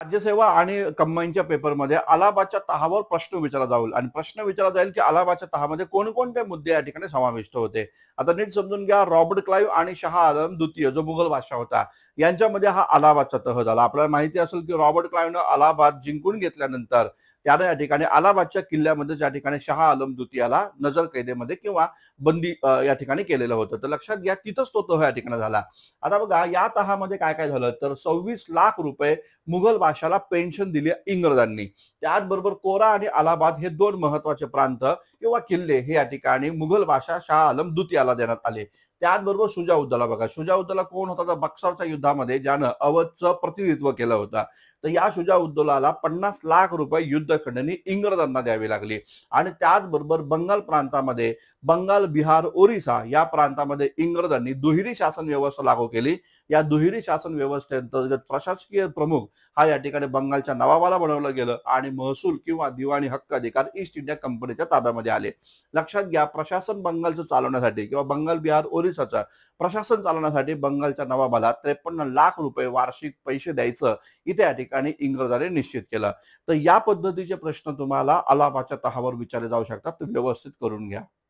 राज्यसेवा आणि कंबाईनच्या पेपरमध्ये अलाहाबादच्या तहावर प्रश्न विचारला जाईल आणि प्रश्न विचारला जाईल की अलाहाबादच्या तहामध्ये कोणकोणते मुद्दे या ठिकाणी समाविष्ट होते. आता नीट समजून घ्या. रॉबर्ट क्लाइव्ह आणि शाह आलम द्वितीय जो मुघल बादशाह होता यांच्यामध्ये हा अलाहाबादचा तह झाला. आपल्याला माहिती असेल की रॉबर्ट क्लाइव्हनं अलाहाबाद जिंकून घेतल्यानंतर त्यानं या ठिकाणी अलाहाबादच्या किल्ल्यामध्ये ज्या ठिकाणी शाह आलम द्वितीयाला नजर कैदेमध्ये किंवा बंदी या ठिकाणी केलेलं होतं. तर लक्षात घ्या तिथंच तो तह या ठिकाणी झाला. आता बघा या तहामध्ये काय काय झालं तर 26 लाख रुपये मुघल बादशाला पेन्शन दिली इंग्रजांनी. त्याचबरोबर कोरा आणि अलाहाबाद हे दोन महत्वाचे प्रांत किंवा किल्ले हे या ठिकाणी मुघल बादशाह शाह आलम द्वितीयाला देण्यात आले. त्याचबरोबर शुजाउद्दौला बघा. शुजाउद्दौला कोण होता तर बक्सरच्या युद्धामध्ये ज्यानं अवधचं प्रतिनिधित्व केलं होतं. तर या शुजाउद्दौलाला 50 लाख रुपये युद्ध खंडणी इंग्रजांना द्यावी लागली. आणि त्याचबरोबर बंगाल प्रांतामध्ये बंगाल, बिहार, ओरिसा या प्रांतामध्ये इंग्रजांनी दुहेरी शासन व्यवस्था लागू केली. या दुहेरी शासन व्यवस्थेअंतर्गत प्रशासकीय प्रमुख हा या ठिकाणी बंगालच्या नवाबाला बनवलं गेलं आणि महसूल किंवा दिवाणी हक्क अधिकार ईस्ट इंडिया कंपनीच्या ताब्यामध्ये आले. लक्षात घ्या प्रशासन बंगालचं चालवण्यासाठी किंवा बंगाल, बिहार, ओरिसाचं प्रशासन चालवण्यासाठी बंगालच्या नवाबाला 53 लाख रुपये वार्षिक पैसे द्यायचं इथे या ठिकाणी इंग्रजांनी निश्चित केलं. तर या पद्धतीचे प्रश्न तुम्हाला अलाहाबादच्या तहावर विचारले जाऊ शकतात. ते व्यवस्थित करून घ्या.